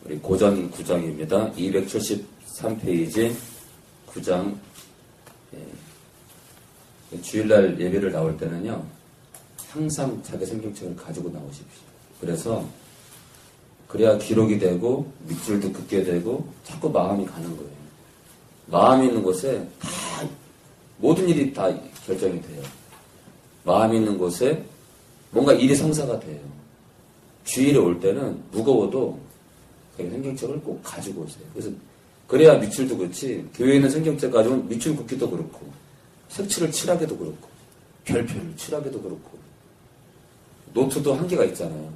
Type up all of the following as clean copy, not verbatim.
우리 고전 9장입니다. 273페이지 9장. 주일날 예배를 나올 때는요, 항상 자기 성경책을 가지고 나오십시오. 그래서 그래야 기록이 되고 밑줄도 긋게 되고 자꾸 마음이 가는 거예요. 마음이 있는 곳에 다 모든 일이 다 결정이 돼요. 마음이 있는 곳에 뭔가 일이 성사가 돼요. 주일에 올 때는 무거워도 성경책을 꼭 가지고 오세요. 그래서 그래야 밑줄도 그렇지, 교회에 있는 성경책 가지고는 밑줄 긋기도 그렇고 색칠을 칠하기도 그렇고 별표를 칠하기도 그렇고 노트도 한계가 있잖아요.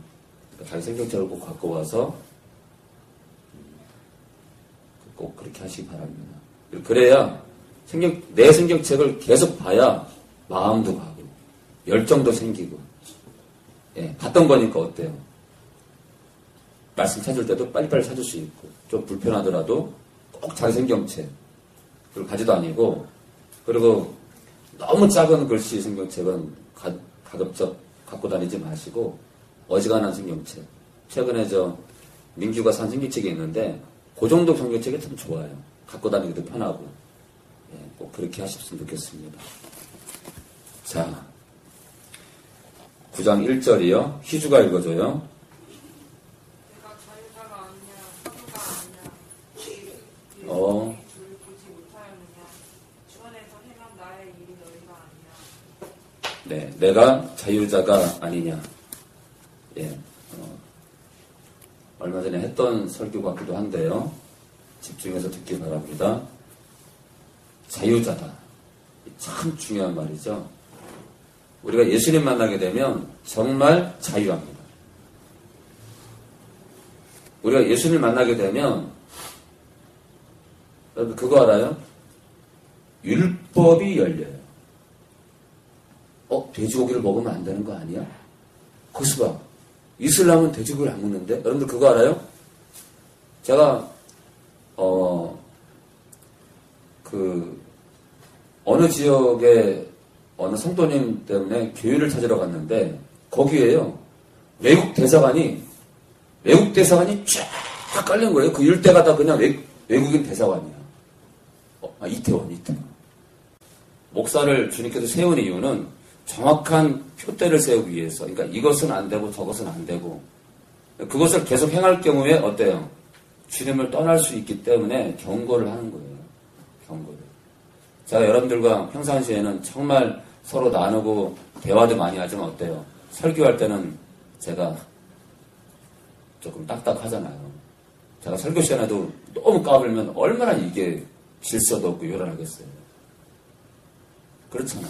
그러니까 자기 성경책을 꼭 갖고 와서 꼭 그렇게 하시기 바랍니다. 그래야 내 성경책을 계속 봐야 마음도 가고 열정도 생기고, 봤던 거니까 어때요? 말씀 찾을 때도 빨리빨리 찾을 수 있고, 좀 불편하더라도 꼭 자기 성경책 그걸 가지도 아니고, 그리고 너무 작은 글씨 성경책은 가급적 갖고 다니지 마시고 어지간한 성경책, 최근에 민규가 산 성경책이 있는데 그 정도 성경책이 참 좋아요. 갖고 다니기도 편하고, 꼭 그렇게 하셨으면 좋겠습니다. 자, 9장 1절이요. 희주가 읽어줘요. 내가 자유자가 아니냐, 사도가 아니냐, 이 줄을 보지 못하였느냐, 주 안에서 행한 나의 일이 너희가 아니냐. 네, 내가 자유자가 아니냐. 얼마 전에 했던 설교 같기도 한데요. 집중해서 듣기 바랍니다. 자유자다. 참 중요한 말이죠. 우리가 예수님 만나게 되면 정말 자유합니다. 우리가 예수님 만나게 되면, 여러분 그거 알아요? 율법이 열려요. 돼지고기를 먹으면 안 되는 거 아니야? 거기서 봐. 이슬람은 돼지고기를 안 먹는데? 여러분들 그거 알아요? 제가 어느 지역에 어느 성도님 때문에 교회를 찾으러 갔는데 거기에요, 외국 대사관이 쫙 깔린 거예요. 그 일대가 다 그냥 외국인 대사관이야. 이태원. 목사를 주님께서 세운 이유는 정확한 표대를 세우기 위해서. 그러니까 이것은 안 되고 저것은 안 되고, 그것을 계속 행할 경우에 어때요? 주님을 떠날 수 있기 때문에 경고를 하는 거예요. 경고를. 제가 여러분들과 평상시에는 정말 서로 나누고 대화도 많이 하지만 어때요? 설교할 때는 제가 조금 딱딱하잖아요. 제가 설교 시간에도 너무 까불면 얼마나 이게 질서도 없고 요란하겠어요. 그렇잖아.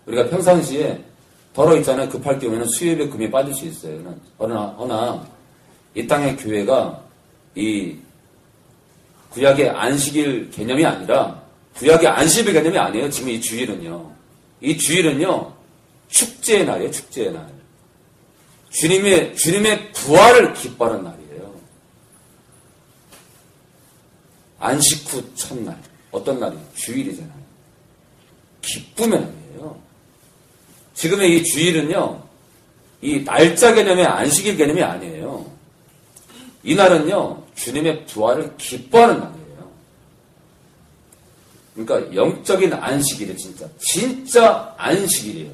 우리가 평상시에 덜어있잖아요. 급할 경우에는 수입에 금이 빠질 수 있어요. 허나 이 땅의 교회가 이 구약의 안식일 개념이 아니라, 구약의 안식일 개념이 아니에요. 지금 이 주일은요. 이 주일은요, 축제의 날이에요. 축제의 날. 주님의 부활을 기뻐하는 날이에요. 안식 후 첫날. 어떤 날이에요? 주일이잖아요. 기쁨의 날이에요. 지금의 이 주일은요, 이 날짜 개념의 안식일 개념이 아니에요. 이 날은요, 주님의 부활을 기뻐하는 날이에요. 그러니까 영적인 안식일이에요. 진짜 안식일이에요.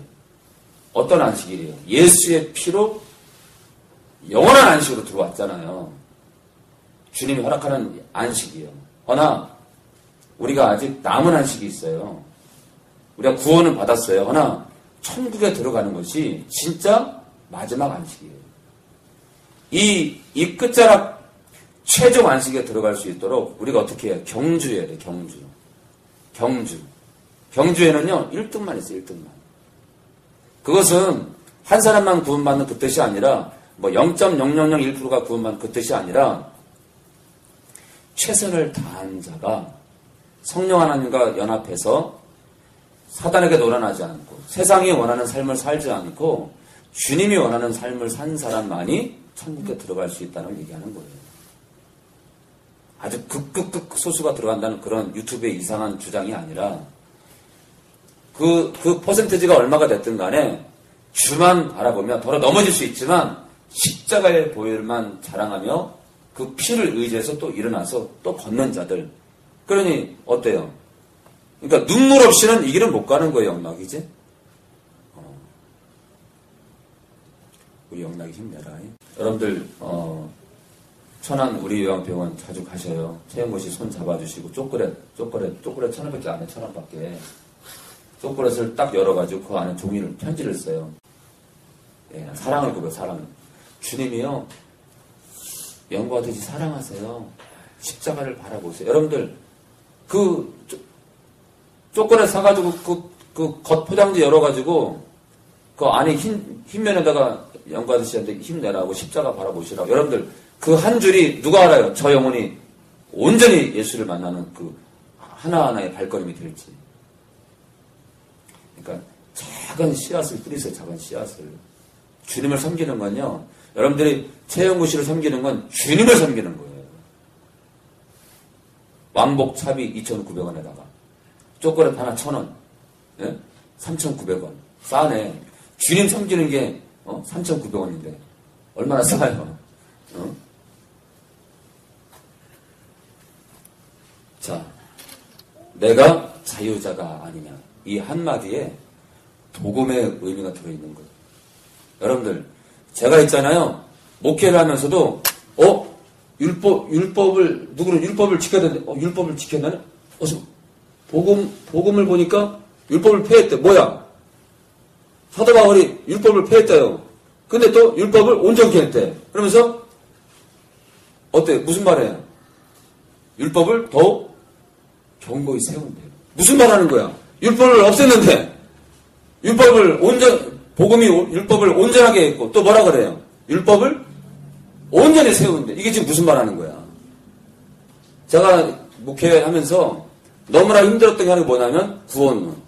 어떤 안식일이에요? 예수의 피로 영원한 안식으로 들어왔잖아요. 주님이 허락하는 안식이에요. 허나 우리가 아직 남은 안식이 있어요. 우리가 구원을 받았어요. 허나 천국에 들어가는 것이 진짜 마지막 안식이에요. 이 끝자락 최종 안식에 들어갈 수 있도록 우리가 어떻게 해요? 경주해야 돼요. 경주에는요, 1등만 있어요. 1등만. 그것은 한 사람만 구원받는 그 뜻이 아니라, 0.0001%가 구원받는 그 뜻이 아니라, 최선을 다한 자가 성령 하나님과 연합해서 사단에게 놀아나지 않고, 세상이 원하는 삶을 살지 않고, 주님이 원하는 삶을 산 사람만이 천국에 들어갈 수 있다는 걸 얘기하는 거예요. 아주 극 소수가 들어간다는 그런 유튜브의 이상한 주장이 아니라, 그 퍼센티지가 얼마가 됐든 간에 주만 바라보며 더러 넘어질 수 있지만 십자가의 보혈만 자랑하며 그 피를 의지해서 또 일어나서 또 걷는 자들. 그러니 어때요? 그러니까 눈물 없이는 이 길은 못 가는 거예요, 영락이지? 우리 영락이 힘내라. 여러분들 천안 우리 요양병원 자주 가셔요. 최영모 씨 손 잡아주시고 초콜릿 1,000원밖에 안 해. 1,000원밖에. 초콜릿을 딱 열어가지고 그 안에 종이를 편지를 써요. 예, 사랑을 고백, 사랑을. 주님이요, 영과같이 사랑하세요. 십자가를 바라보세요. 여러분들, 초콜릿 사가지고 그 겉 포장지 열어가지고 그 안에 흰면에다가 영과아저씨한테 힘내라고 십자가 바라보시라고. 여러분들, 그 한 줄이 누가 알아요? 저 영혼이 온전히 예수를 만나는 그 하나하나의 발걸음이 될지. 그러니까 작은 씨앗을 뿌리세요. 작은 씨앗을. 주님을 섬기는 건요, 여러분들이 최영구 씨를 섬기는 건 주님을 섬기는 거예요. 왕복 차비 2,900원에다가 초콜릿 하나 1,000원, 예? 3,900원. 싸네. 주님 섬기는 게 3,900원인데 얼마나 싸요? 자, 내가 자유자가 아니냐. 이 한마디에 복음의 의미가 들어있는 거예요. 여러분들, 제가 있잖아요. 목회를 하면서도, 누구는 율법을 지켜야 되는데, 율법을 지켰나요? 복음을 보니까 율법을 폐했대. 뭐야? 사도 바울이 율법을 폐했대요. 근데 또 율법을 온전케 했대. 그러면서, 어때? 무슨 말이에요? 율법을 더 견고히 세운대요. 무슨 말 하는 거야? 율법을 없앴는데, 복음이 율법을 온전하게 했고, 또 뭐라 그래요? 율법을 온전히 세우는데, 이게 지금 무슨 말 하는 거야? 제가 목회하면서 너무나 힘들었던 게 하나 뭐냐면, 구원론.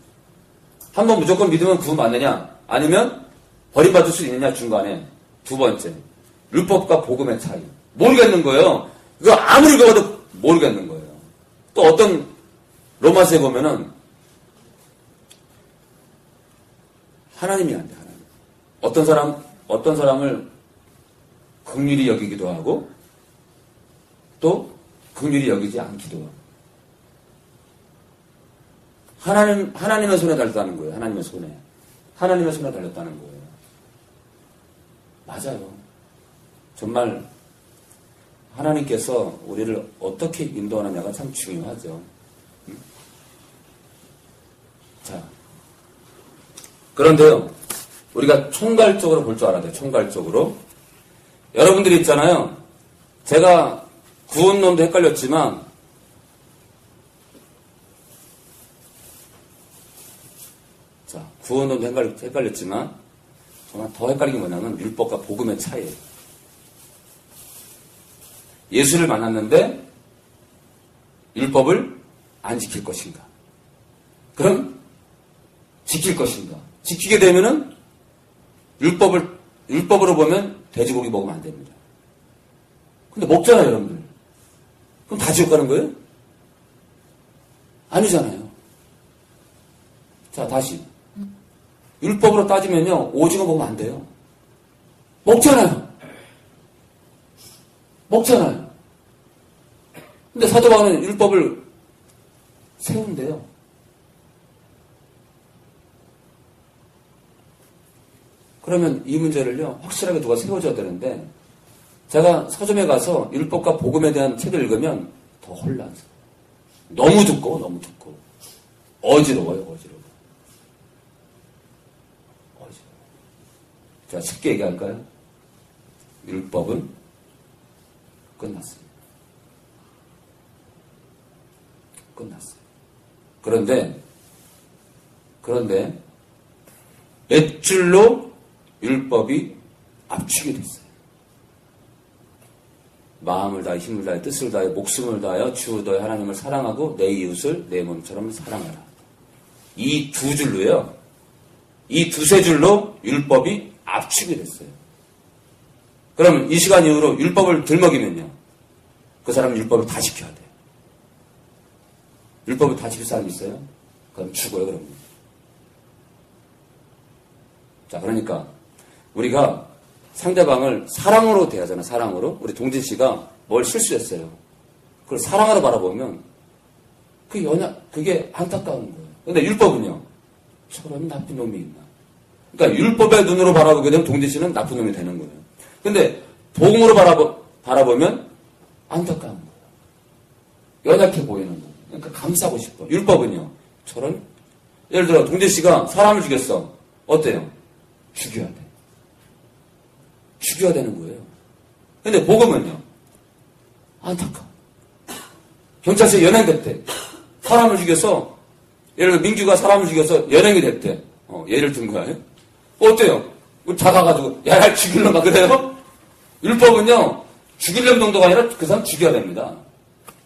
한번 무조건 믿으면 구원 안 되냐? 아니면 버림받을 수 있느냐? 중간에. 두 번째. 율법과 복음의 차이. 모르겠는 거예요. 이거 아무리 배워도 모르겠는 거예요. 또 어떤 로마서에 보면은, 하나님이 안 돼, 하나님. 어떤 사람을 긍휼히 여기기도 하고, 또 긍휼히 여기지 않기도 하고. 하나님의 손에 달렸다는 거예요. 하나님의 손에. 하나님의 손에 달렸다는 거예요. 맞아요. 정말 하나님께서 우리를 어떻게 인도하느냐가 참 중요하죠. 자, 그런데요, 우리가 총괄적으로 볼 줄 알아야 돼요. 총괄적으로. 여러분들이 있잖아요. 제가 구원론도 헷갈렸지만, 구원론도 헷갈렸지만, 정말 더 헷갈린 게 뭐냐면 율법과 복음의 차이예요. 예수를 만났는데 율법을 안 지킬 것인가? 그럼 지킬 것인가? 지키게 되면은 율법으로 보면 돼지고기 먹으면 안 됩니다. 근데 먹잖아요, 여러분들. 그럼 다 지옥 가는 거예요? 아니잖아요. 자, 다시. 율법으로 따지면요, 오징어 먹으면 안 돼요. 먹잖아요. 근데 사도 바울은 율법을 세운대요. 그러면 이 문제를요, 확실하게 누가 세워줘야 되는데, 제가 서점에 가서 율법과 복음에 대한 책을 읽으면 더 혼란스러워요. 너무 두꺼워. 어지러워요. 자, 쉽게 얘기할까요? 율법은 끝났어요. 그런데 몇 줄로 율법이 압축이 됐어요. 마음을 다해, 힘을 다해, 뜻을 다해, 목숨을 다하여 주 너의 하나님을 사랑하고 내 이웃을 내 몸처럼 사랑하라. 이 두 줄로요. 이 두세 줄로 율법이 압축이 됐어요. 그럼 이 시간 이후로 율법을 들먹이면요, 그 사람은 율법을 다 지켜야 돼요. 율법을 다 지킬 사람이 있어요? 그럼 죽어요, 그러면. 자, 그러니까 우리가 상대방을 사랑으로 대하잖아. 사랑으로. 우리 동진 씨가 뭘 실수했어요. 그걸 사랑으로 바라보면 그게 안타까운 거예요. 근데 율법은요, 저런 나쁜 놈이 있나. 그러니까 율법의 눈으로 바라보게 되면 동진 씨는 나쁜 놈이 되는 거예요. 근데 복음으로 바라보면 안타까운 거예요. 연약해 보이는 거예요. 그러니까 감싸고 싶어. 율법은요, 저런, 예를 들어 동진 씨가 사람을 죽였어. 어때요? 죽여야 돼. 죽여야 되는 거예요. 근데 복음은요, 안타까워. 경찰서에 연행됐대. 사람을 죽여서, 예를 들어 민규가 사람을 죽여서 연행이 됐대. 예를 든 거야. 어때요? 작아가지고, 야, 죽이려나 그래요? 율법은요, 죽이려는 정도가 아니라 그 사람 죽여야 됩니다.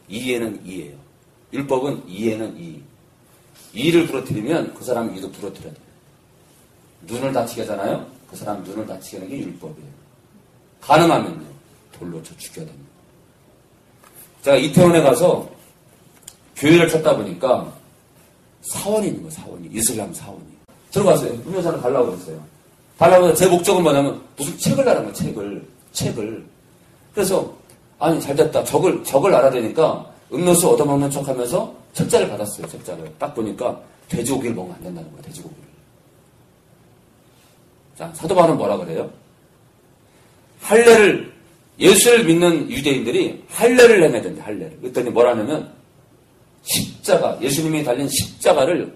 이에는 이예요. 율법은 이에는 이. 이를 부러뜨리면 그 사람 이도 부러뜨려야 돼요. 눈을 다치게 하잖아요? 그 사람 눈을 다치게 하는 게 율법이에요. 가능하면요, 돌로 쳐 죽여야 됩니다. 제가 이태원에 가서 교회를 찾다 보니까 사원이 있는 거예요, 사원이. 이슬람 사원이. 들어갔어요. 음료수를 달라고 했어요. 달라고 해서 제 목적은 뭐냐면 무슨 책을 달라는 거예요, 책을. 그래서, 아니, 잘 됐다. 적을 알아대니까 음료수 얻어먹는 척 하면서 책자를 받았어요, 책자를. 딱 보니까 돼지고기를 먹으면 안 된다는 거예요, 돼지고기를. 자, 사도 바울은 뭐라 그래요? 예수를 믿는 유대인들이 할례를 행해야 된대, 할례를. 그랬더니 뭐라냐면, 예수님이 달린 십자가를,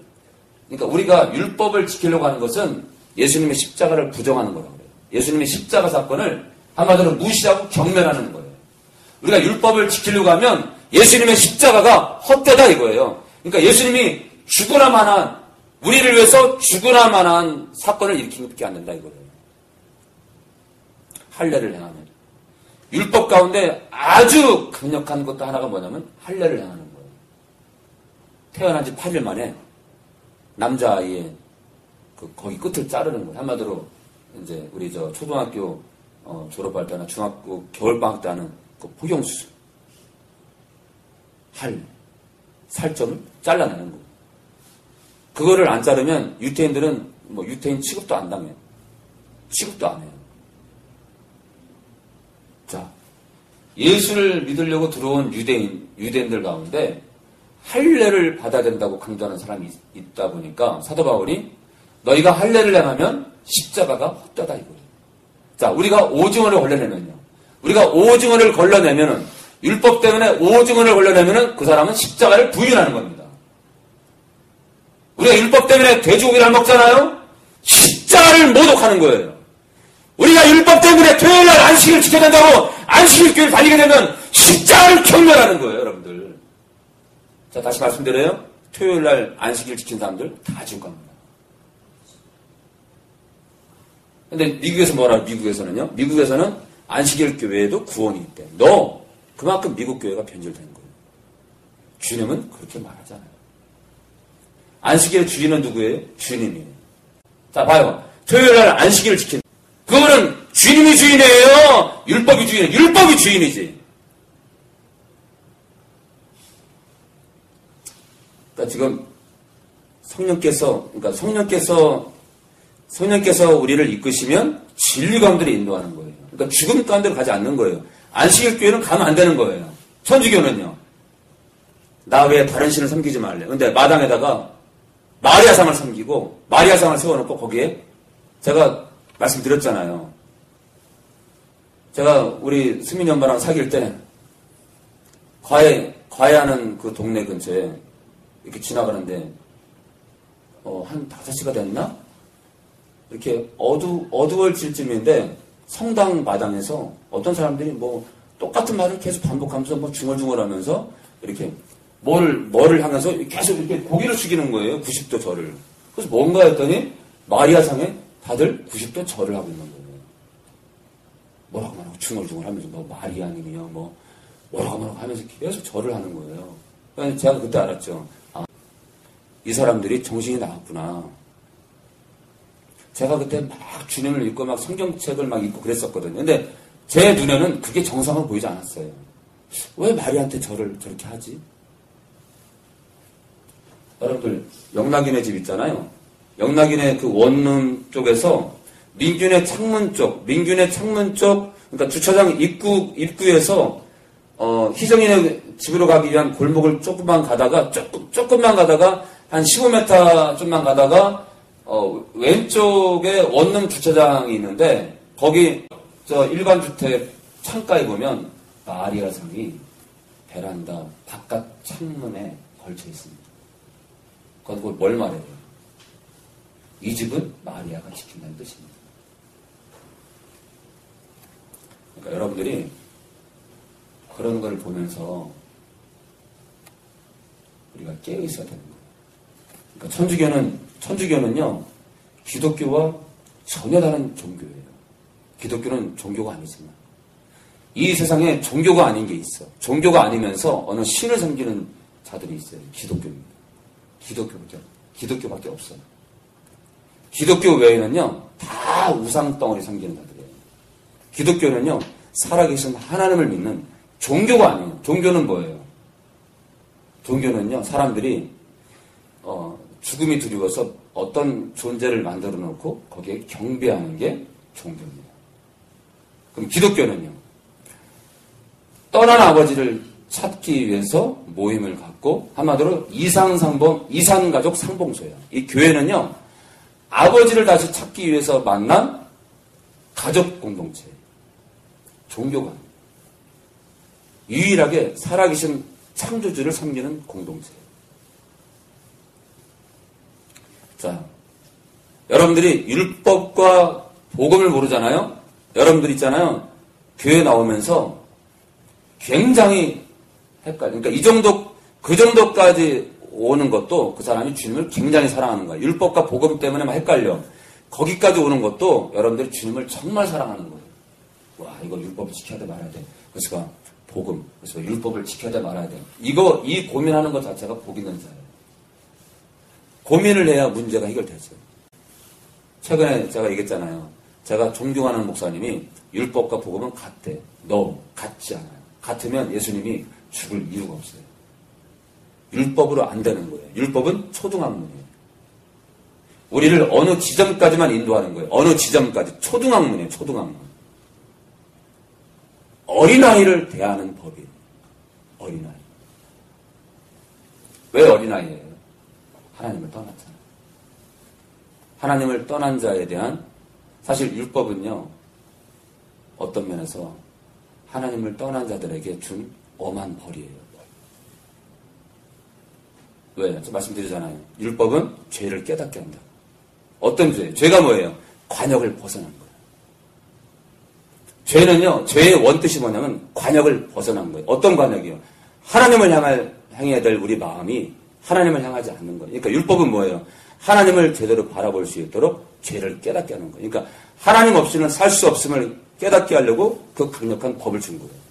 그러니까 우리가 율법을 지키려고 하는 것은 예수님의 십자가를 부정하는 거라고 그래요. 예수님의 십자가 사건을 한마디로 무시하고 경멸하는 거예요. 우리가 율법을 지키려고 하면 예수님의 십자가가 헛되다 이거예요. 그러니까 예수님이 우리를 위해서 죽으나 마나한 사건을 일으킨 것밖에 안 된다 이거예요. 할례를 행하면. 율법 가운데 아주 강력한 것도 하나가 뭐냐면 할례를 행하는 거예요. 태어난 지 8일 만에 남자아이의 거기 끝을 자르는 거예요. 한마디로 이제 우리 초등학교 졸업할 때나 중학교 겨울방학 때 하는 그 포경수술. 살점을 잘라내는 거예요. 그거를 안 자르면 유태인들은 유태인 취급도 안 당해요. 취급도 안 해요. 자, 예수를 믿으려고 들어온 유대인들 가운데 할례를 받아야 된다고 강조하는 사람이 있다 보니까 사도 바울이 너희가 할례를 행하면 십자가가 헛되다 이거예요. 자, 우리가 오증언을 걸러내면은 율법 때문에 오증언을 걸러내면은 그 사람은 십자가를 부인하는 겁니다. 우리가 율법 때문에 돼지고기를 안 먹잖아요? 십자가를 모독하는 거예요. 우리가 율법 때문에 토요일날 안식을 지켜야 된다고 안식일교회를 다니게 되면 십자가를 경멸하는 거예요, 여러분들. 자, 다시 말씀드려요. 토요일날 안식일 지킨 사람들 다 지옥 갑니다. 근데 미국에서는요? 미국에서는 안식일 교회에도 구원이 있대. 그만큼 미국 교회가 변질된 거예요. 주님은 그렇게 말하잖아요. 안식일의 주인은 누구예요? 주님이에요. 자, 봐요. 토요일날 안식일을 지킨 그거는 주님이 주인이에요? 율법이 주인이에요? 율법이 주인이지. 그러니까 지금 성령께서 우리를 이끄시면 진리 가운데로 인도하는 거예요. 그러니까 죽음 가운데로 가지 않는 거예요. 안식일 교회는 가면 안 되는 거예요. 천주교는요. 나 외에 다른 신을 섬기지 말래. 근데 마당에다가 마리아상을 섬기고 마리아상을 세워놓고 거기에 제가 말씀드렸잖아요. 제가 우리 수민이 엄마랑 사귈 때 과외하는 그 동네 근처에 이렇게 지나가는데 한 5시가 됐나? 이렇게 어두워질 쯤인데 성당 마당에서 어떤 사람들이 똑같은 말을 계속 반복하면서 중얼중얼하면서 이렇게 뭐를 향해서 계속 이렇게 고개를 숙이는 거예요. 90도 절을. 그래서 뭔가 했더니 마리아상에 다들 90도 절을 하고 있는 거예요. 뭐라고 말하고 중얼중얼하면서 마리아님이요 뭐라고 말하고 하면서 계속 절을 하는 거예요. 그래서 제가 그때 알았죠. 이 사람들이 정신이 나갔구나. 제가 그때 막 주님을 읽고 막 성경책을 막 읽고 그랬었거든요. 근데 제 눈에는 그게 정상으로 보이지 않았어요. 왜 마리아한테 절을 저렇게 하지? 여러분들 영락이네 집 있잖아요. 영락이네 그 원룸 쪽에서 민균의 창문 쪽, 그러니까 주차장 입구에서 희정이네 집으로 가기 위한 골목을 조금만 가다가 한 15m 좀만 가다가 왼쪽에 원룸 주차장이 있는데 거기 일반 주택 창가에 보면 마리아 성이 베란다 바깥 창문에 걸쳐 있습니다. 그걸 뭘 말해요? 이 집은 마리아가 지킨다는 뜻입니다. 그러니까 여러분들이 그런 걸 보면서 우리가 깨어 있어야 되는 거예요. 그러니까 천주교는요, 기독교와 전혀 다른 종교예요. 기독교는 종교가 아니지만. 이 세상에 종교가 아닌 게 있어. 종교가 아니면서 어느 신을 섬기는 자들이 있어요. 기독교입니다. 기독교밖에 없어요. 기독교 외에는요, 다 우상덩어리 섬기는 자들이에요. 기독교는요, 살아계신 하나님을 믿는 종교가 아니에요. 종교는 뭐예요? 종교는요, 사람들이 죽음이 두려워서 어떤 존재를 만들어 놓고 거기에 경배하는 게 종교입니다. 그럼 기독교는요, 떠난 아버지를 찾기 위해서 모임을 갖고 한마디로 이산가족 상봉소예요. 이 교회는요, 아버지를 다시 찾기 위해서 만난 가족 공동체, 종교가 아닙니다. 유일하게 살아계신 창조주를 섬기는 공동체예요. 자, 여러분들이 율법과 복음을 모르잖아요? 여러분들 있잖아요. 교회 나오면서 굉장히 헷갈려. 그러니까 그 정도까지 오는 것도 그 사람이 주님을 굉장히 사랑하는 거예요. 율법과 복음 때문에 막 헷갈려. 거기까지 오는 것도 여러분들이 주님을 정말 사랑하는 거예요. 와, 이거 율법을 지켜야 돼 말아야 돼. 그래서 복음, 그래서 율법을 지켜야 돼 말아야 돼. 이 고민하는 것 자체가 복 있는 자예요. 고민을 해야 문제가 해결되죠. 최근에 제가 얘기했잖아요. 제가 존경하는 목사님이 율법과 복음은 같대. 같지 않아요. 같으면 예수님이 죽을 이유가 없어요. 율법으로 안 되는 거예요. 율법은 초등학문이에요. 우리를 어느 지점까지만 인도하는 거예요. 어느 지점까지. 초등학문이에요. 초등학문. 어린아이를 대하는 법이에요. 어린아이. 왜 어린아이예요? 하나님을 떠났잖아요. 하나님을 떠난 자에 대한 사실 율법은요. 어떤 면에서 하나님을 떠난 자들에게 준 엄한 벌이에요. 왜? 제가 말씀드리잖아요. 율법은 죄를 깨닫게 한다. 어떤 죄? 죄가 뭐예요? 관역을 벗어난 거예요. 죄는요, 죄의 원뜻이 뭐냐면 관역을 벗어난 거예요. 어떤 관역이요? 하나님을 향해야 될 우리 마음이 하나님을 향하지 않는 거예요. 그러니까 율법은 뭐예요? 하나님을 제대로 바라볼 수 있도록 죄를 깨닫게 하는 거예요. 그러니까 하나님 없이는 살 수 없음을 깨닫게 하려고 그 강력한 법을 준 거예요.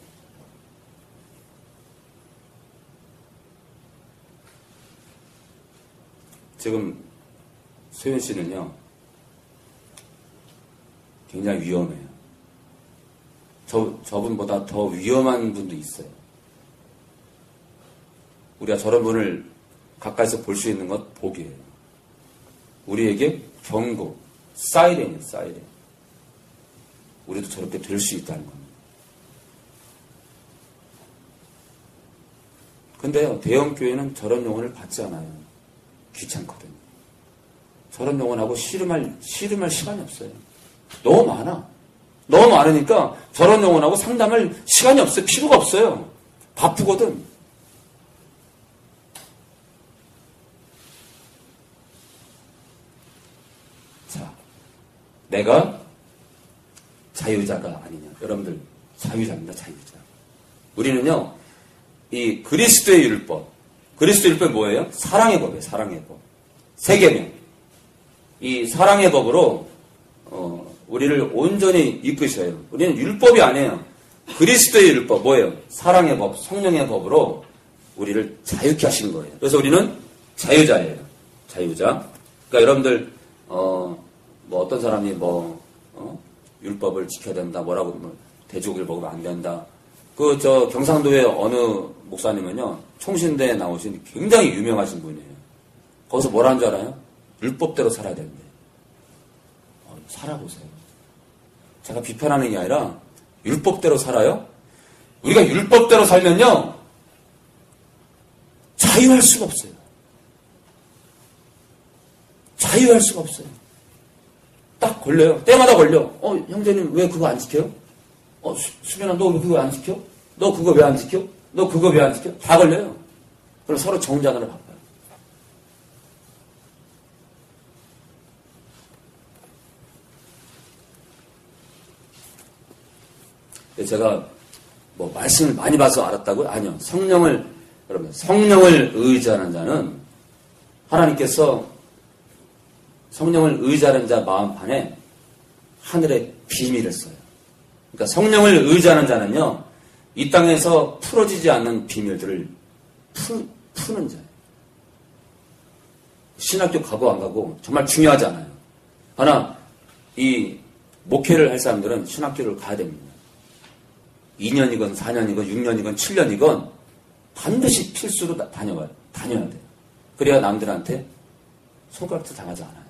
지금 소연 씨는요, 굉장히 위험해요. 저분보다 더 위험한 분도 있어요. 우리가 저런 분을 가까이서 볼 수 있는 것 복이에요. 우리에게 경고, 사이렌이에요, 사이렌. 우리도 저렇게 될 수 있다는 겁니다. 근데요, 대형교회는 저런 용어를 받지 않아요. 귀찮거든요. 저런 용어하고 씨름할 시간이 없어요. 너무 많아. 너무 많으니까 저런 용어하고 상담할 시간이 없어요. 필요가 없어요. 바쁘거든. 자, 내가 자유자가 아니냐. 여러분들 자유자입니다. 자유자. 우리는요, 이 그리스도의 율법이 뭐예요? 사랑의 법이에요. 사랑의 법. 세계명. 이 사랑의 법으로 우리를 온전히 이끄셔요. 우리는 율법이 아니에요. 그리스도의 율법 뭐예요? 사랑의 법, 성령의 법으로 우리를 자유케 하신 거예요. 그래서 우리는 자유자예요. 자유자. 그러니까 여러분들 뭐 어떤 사람이 율법을 지켜야 된다. 뭐라고 돼지고기를 먹으면 안 된다. 경상도의 어느 목사님은요, 총신대에 나오신 굉장히 유명하신 분이에요. 거기서 뭐라는 줄 알아요? 율법대로 살아야 된대. 살아보세요. 제가 비판하는 게 아니라 율법대로 살아요? 우리가 율법대로 살면요, 자유할 수가 없어요. 자유할 수가 없어요. 딱 걸려요. 때마다 걸려. 형제님 왜 그거 안 지켜요? 수빈아 너 그거 안 지켜? 너 그거 왜 안 지켜? 너 그거 왜 안 지켜? 다 걸려요. 그럼 서로 정장으로 바꿔요. 제가 뭐 말씀을 많이 봐서 알았다고요? 아니요. 여러분, 성령을 의지하는 자는 하나님께서 성령을 의지하는 자 마음판에 하늘의 비밀을 써요. 그러니까 성령을 의지하는 자는요, 이 땅에서 풀어지지 않는 비밀들을 푸는 자예요. 신학교 가고 안 가고 정말 중요하지 않아요. 하나, 이 목회를 할 사람들은 신학교를 가야 됩니다. 2년이건 4년이건 6년이건 7년이건 반드시 필수로 다녀야 돼요. 그래야 남들한테 손가락질 당하지 않아요.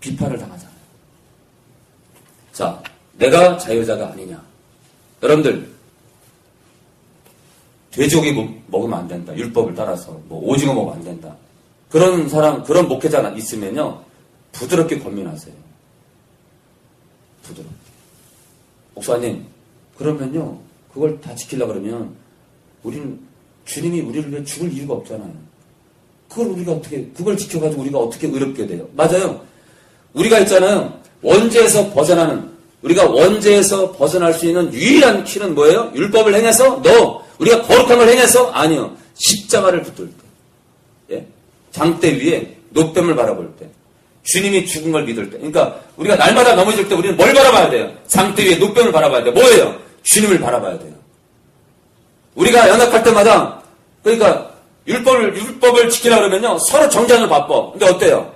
비판을 당하지 않아요. 자, 내가 자유자가 아니냐. 여러분들, 돼지고기 먹으면 안 된다. 율법을 따라서. 오징어 먹으면 안 된다. 그런 사람, 그런 목회자 있으면요, 부드럽게 권면하세요. 부드럽게. 목사님, 그러면요, 그걸 다 지키려고 그러면, 주님이 우리를 위해 죽을 이유가 없잖아요. 그걸 지켜가지고 우리가 어떻게 의롭게 돼요? 맞아요. 우리가 있잖아요. 우리가 원죄에서 벗어날 수 있는 유일한 키는 뭐예요? 율법을 행해서? 우리가 거룩한 걸 행해서? 아니요. 십자가를 붙들 때. 예? 장대 위에 노뱀을 바라볼 때. 주님이 죽은 걸 믿을 때. 그러니까 우리가 날마다 넘어질 때 우리는 뭘 바라봐야 돼요? 장대 위에 노뱀을 바라봐야 돼요. 뭐예요? 주님을 바라봐야 돼요. 우리가 연약할 때마다, 그러니까 율법을 지키려고 그러면요, 서로 정장을 바빠. 근데 어때요?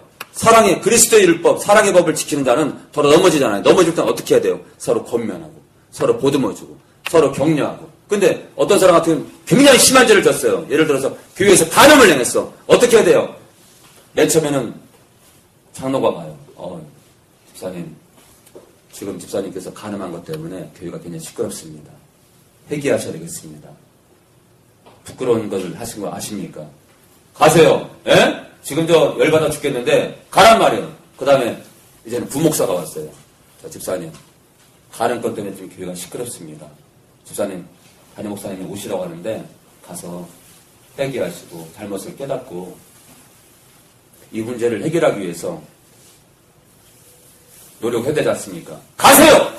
그리스도의 율법, 사랑의 법을 지키는 자는 더러 넘어지잖아요. 넘어질 때는 어떻게 해야 돼요? 서로 권면하고, 서로 보듬어주고, 서로 격려하고. 근데 어떤 사람 같은 경우는 굉장히 심한 죄를 졌어요. 예를 들어서 교회에서 간음을 행했어. 어떻게 해야 돼요? 맨 처음에는 장로가 가요. 집사님, 지금 집사님께서 간음한 것 때문에 교회가 굉장히 시끄럽습니다. 회개하셔야 되겠습니다. 부끄러운 것을 하신 거 아십니까? 가세요. 예? 지금 열받아 죽겠는데 가란 말이에요. 그 다음에 이제는 부목사가 왔어요. 자, 집사님, 가는 것 때문에 지금 교회가 시끄럽습니다. 집사님, 담임 목사님이 오시라고 하는데 가서 회개하시고 잘못을 깨닫고 이 문제를 해결하기 위해서 노력해야 되지 않습니까? 가세요!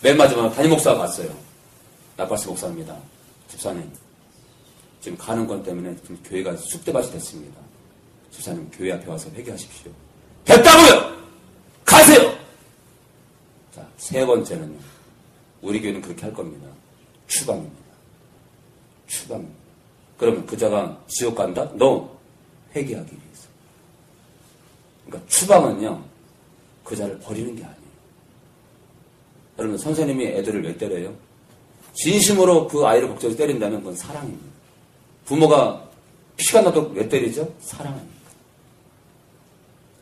맨 마지막에 담임 목사가 갔어요. 나팔스 목사입니다. 집사님, 지금 가는 것 때문에 지금 교회가 쑥대밭이 됐습니다. 집사님, 교회 앞에 와서 회개하십시오. 됐다고요! 가세요! 자, 세 번째는요. 우리 교회는 그렇게 할 겁니다. 추방입니다. 추방. 그러면 그 자가 지옥 간다? 너 회개하기 위해서. 그러니까 추방은요, 그 자를 버리는 게 아니에요. 여러분, 선생님이 애들을 왜 때려요? 진심으로 그 아이를 걱정해서 때린다면 그건 사랑입니다. 부모가 피가 나도 왜 때리죠? 사랑합니다.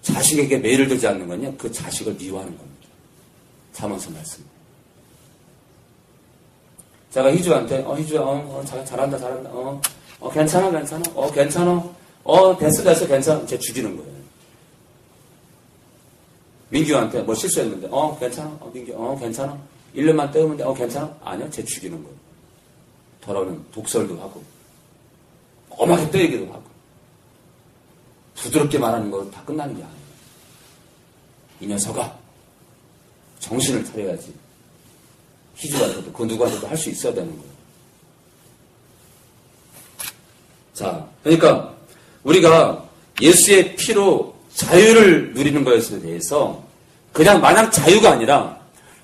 자식에게 매를 들지 않는 건요, 그 자식을 미워하는 겁니다. 잠언서 말씀. 제가 희주한테, 희주야, 잘한다. 괜찮아. 됐어, 괜찮아. 쟤 죽이는 거예요. 민규한테 뭐 실수했는데, 괜찮아. 민규, 괜찮아. 1년만 때우면 돼. 괜찮아. 아니요, 쟤 죽이는 거예요. 더러는 독설도 하고, 엄하게 때리기도 하고, 부드럽게 말하는 거 다 끝나는 게 아니에요. 이 녀석아, 정신을 차려야지. 희주한테도 그 누구한테도 할 수 있어야 되는 거예요. 자, 그러니까 우리가 예수의 피로 자유를 누리는 것에 대해서 그냥 마냥 자유가 아니라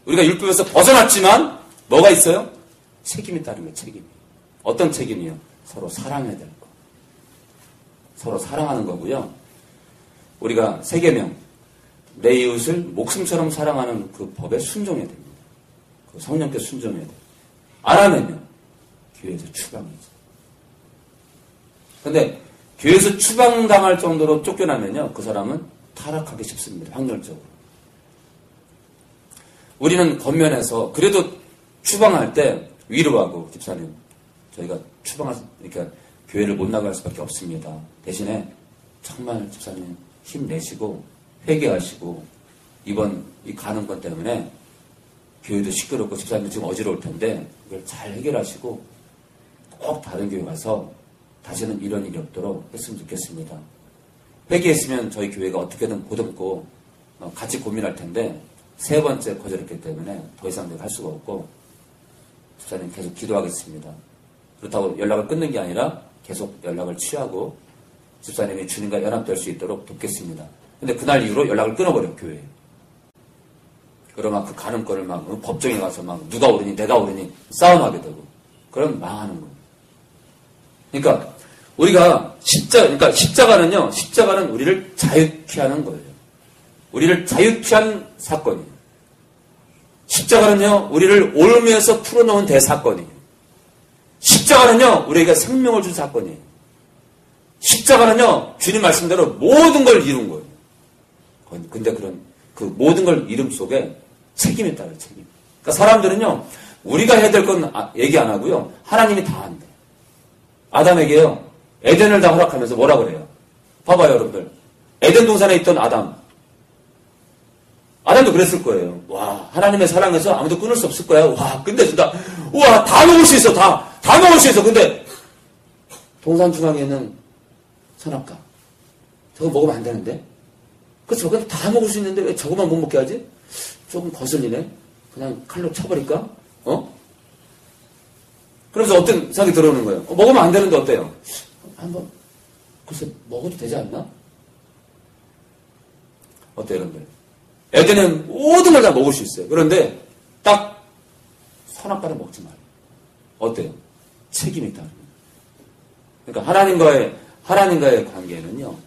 우리가 율법에서 벗어났지만 뭐가 있어요? 책임이 따른 거예요. 책임이. 어떤 책임이요? 서로 사랑해야 될 거. 서로 사랑하는 거고요. 우리가 세계명, 내 이웃을 목숨처럼 사랑하는 그 법에 순종해야 됩니다. 그 성령께 순종해야 돼요. 안 하면요, 교회에서 추방이죠. 근데 교회에서 추방당할 정도로 쫓겨나면요, 그 사람은 타락하기 쉽습니다. 확률적으로. 우리는 겉면에서 그래도 추방할 때 위로하고 집사님 저희가 그러니까 교회를 못 나갈 수밖에 없습니다. 대신에 정말 집사님 힘내시고 회개하시고 이번 이 가는 것 때문에 교회도 시끄럽고 집사님도 지금 어지러울 텐데 이걸 잘 해결하시고 꼭 다른 교회 가서 다시는 이런 일이 없도록 했으면 좋겠습니다. 회개했으면 저희 교회가 어떻게든 보듬고 같이 고민할 텐데 세 번째 거절했기 때문에 더 이상 내가 할 수가 없고 집사님 계속 기도하겠습니다. 그렇다고 연락을 끊는 게 아니라 계속 연락을 취하고 집사님이 주님과 연합될 수 있도록 돕겠습니다. 근데 그날 이후로 연락을 끊어버려요, 교회에. 그러면 그 가늠권을 막 법정에 가서 막 누가 옳으니 내가 옳으니 싸움하게 되고 그럼 망하는 거예요. 그러니까 우리가 십자가는 우리를 자유케 하는 거예요. 우리를 자유케 한 사건이에요. 십자가는요, 우리를 올무에서 풀어놓은 대사건이에요. 십자가는요, 우리에게 생명을 준 사건이에요. 십자가는요, 주님 말씀대로 모든 걸 이룬 거예요. 근데 그 모든 걸 이름 속에 책임이 따라요, 책임. 그러니까 사람들은요, 우리가 해야 될 건 얘기 안 하고요, 하나님이 다 한대. 아담에게요, 에덴을 다 허락하면서 뭐라 그래요? 봐봐요, 여러분들. 에덴 동산에 있던 아담도 그랬을 거예요. 와, 하나님의 사랑에서 아무도 끊을 수 없을 거야. 와, 끝내준다. 우와, 다 먹을 수 있어, 다 먹을 수 있어. 근데, 동산 중앙에 있는 선악과. 저거 먹으면 안 되는데? 그렇죠. 근데 다 먹을 수 있는데 왜 저거만 못 먹게 하지? 조금 거슬리네. 그냥 칼로 쳐버릴까? 그러면서 어떤 생각이 들어오는 거예요. 먹으면 안 되는데 어때요? 한번, 글쎄, 먹어도 되지 않나? 어때요, 여러분들? 에덴은 모든 걸 다 먹을 수 있어요. 그런데 딱 선악과를 먹지 말아요. 어때요? 책임이 있다는 거예요. 그러니까 하나님과의 관계는요,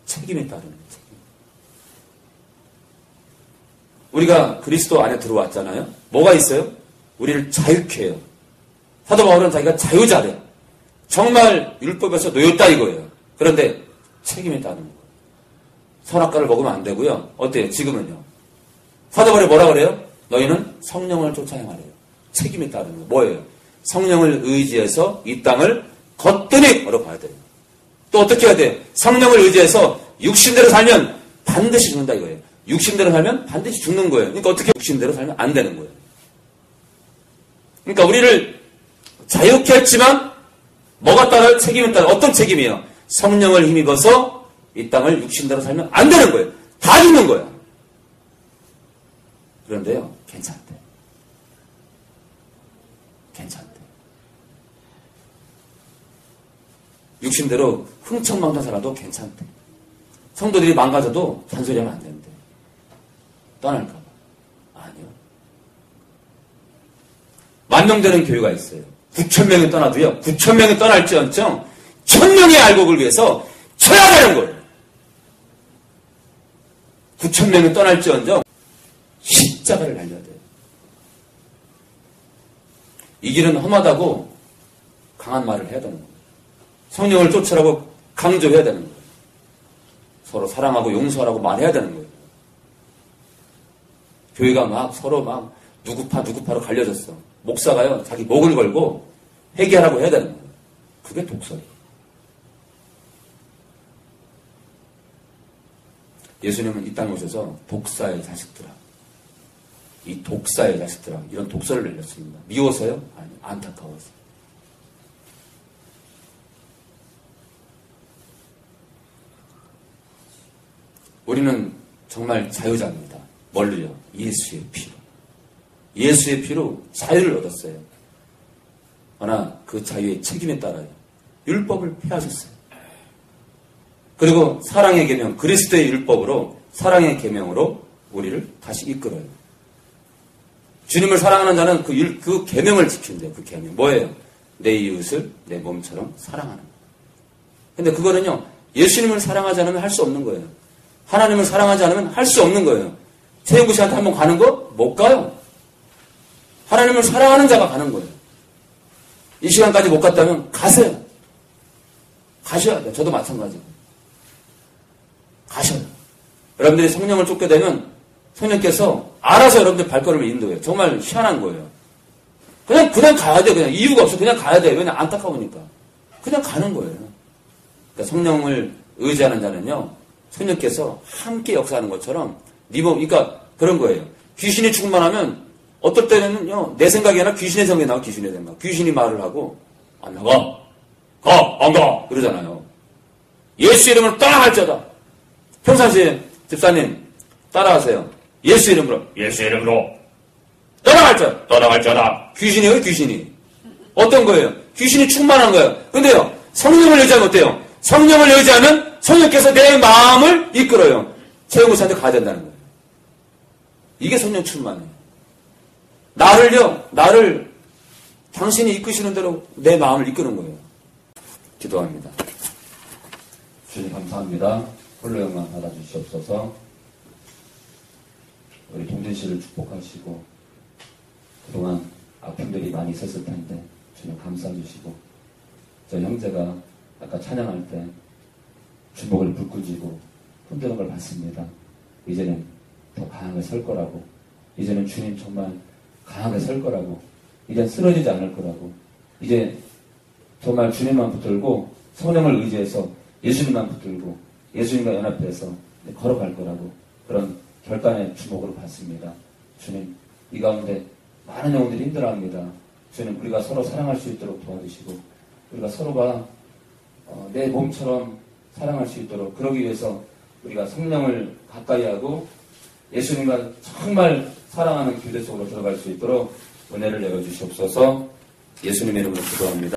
책임이 따르는 거예요. 우리가 그리스도 안에 들어왔잖아요. 뭐가 있어요? 우리를 자유케 해요. 사도 바울은 자기가 자유자래. 정말 율법에서 놓였다 이거예요. 그런데 책임이 따르는 거예요. 선악과를 먹으면 안 되고요. 어때요? 지금은요. 사도 바울이 뭐라 그래요? 너희는 성령을 쫓아 행하래요. 책임이 따르는 거예요. 뭐예요? 성령을 의지해서 이 땅을 거뜬히 걸어가야 돼요. 또 어떻게 해야 돼요? 성령을 의지해서 육신대로 살면 반드시 죽는다 이거예요. 육신대로 살면 반드시 죽는 거예요. 그러니까 어떻게 육신대로 살면 안 되는 거예요. 그러니까 우리를 자유케 했지만 뭐가 따라요? 책임이 따라요. 어떤 책임이에요? 성령을 힘입어서 이 땅을 육신대로 살면 안 되는 거예요. 다 죽는 거예요. 그런데요, 괜찮대. 육신대로 흥청망청 살아도 괜찮대. 성도들이 망가져도 잔소리하면 안 된대. 떠날까 봐. 아니요. 10,000명 되는 교회가 있어요. 9,000명이 떠나도요. 9,000명이 떠날지언정 1,000명의 알곡을 위해서 쳐야 되는 거예요. 9,000명이 떠날지언정 십자가를 날려야 돼요. 이 길은 험하다고 강한 말을 해야 되는 거예요. 성령을 쫓으라고 강조해야 되는 거예요. 서로 사랑하고 용서하라고 말해야 되는 거예요. 교회가 막 서로 막 누구파로 갈려졌어. 목사가요, 자기 목을 걸고 회개하라고 해야 되는 거예요. 그게 독설이에요. 예수님은 이 땅에 오셔서 독사의 자식들아, 이 독사의 자식들아, 이런 독설을 내렸습니다. 미워서요? 아니, 안타까워서. 우리는 정말 자유자입니다. 뭘로요? 예수의 피로. 예수의 피로 자유를 얻었어요. 그러나 그 자유의 책임에 따라요. 율법을 폐하셨어요. 그리고 사랑의 계명, 그리스도의 율법으로, 사랑의 계명으로 우리를 다시 이끌어요. 주님을 사랑하는 자는 그 계명을 지킨대요. 그 계명. 뭐예요? 내 이웃을 내 몸처럼 사랑하는 거예요. 근데 그거는요, 예수님을 사랑하지 않으면 할 수 없는 거예요. 하나님을 사랑하지 않으면 할 수 없는 거예요. 최영구 씨한테 한번 가는 거? 못 가요. 하나님을 사랑하는 자가 가는 거예요. 이 시간까지 못 갔다면 가세요. 가셔야 돼요. 저도 마찬가지고. 가셔요. 여러분들이 성령을 쫓게 되면 성령께서 알아서 여러분들 발걸음을 인도해요. 정말 희한한 거예요. 그냥 가야 돼. 그냥 이유가 없어. 그냥 가야 돼. 왜냐? 안타까우니까. 그냥 가는 거예요. 그러니까 성령을 의지하는 자는요, 성령께서 함께 역사하는 것처럼, 그러니까 그런 거예요. 귀신이 충만하면, 어떨 때는요, 내 생각이 아니라 귀신의 생각이 나와, 귀신의 생각. 귀신이 말을 하고, 안 나가. 안 가. 그러잖아요. 예수 이름으로 따라할자다. 평상시에 집사님, 따라하세요. 예수 이름으로. 예수 이름으로. 따라갈자다. 귀신이에요, 귀신이. 어떤 거예요? 귀신이 충만한 거예요. 근데요, 성령을 의지하면 어때요? 성령을 의지하면 성령께서 내 마음을 이끌어요. 최영우씨한테 가야 된다는 거예요. 이게 성령 충만이에요. 나를 당신이 이끄시는 대로 내 마음을 이끄는 거예요. 기도합니다. 주님 감사합니다. 홀로 영광 받아주시옵소서. 우리 동진 씨를 축복하시고 그동안 아픔들이 많이 있었을 텐데 주님 감싸주시고 저 형제가 아까 찬양할 때 주먹을 불끄지고 흔드는 걸 봤습니다. 이제는 더 강하게 설 거라고, 이제는 주님 정말 강하게 설 거라고, 이제 쓰러지지 않을 거라고, 이제 정말 주님만 붙들고 성령을 의지해서 예수님만 붙들고 예수님과 연합해서 걸어갈 거라고, 그런 결단의 주목으로 봤습니다. 주님, 이 가운데 많은 영혼들이 힘들어합니다. 주님, 우리가 서로 사랑할 수 있도록 도와주시고 우리가 서로가 내 몸처럼 사랑할 수 있도록, 그러기 위해서 우리가 성령을 가까이 하고 예수님과 정말 사랑하는 교대 속으로 들어갈 수 있도록 은혜를 내려주시옵소서. 예수님의 이름으로 기도합니다.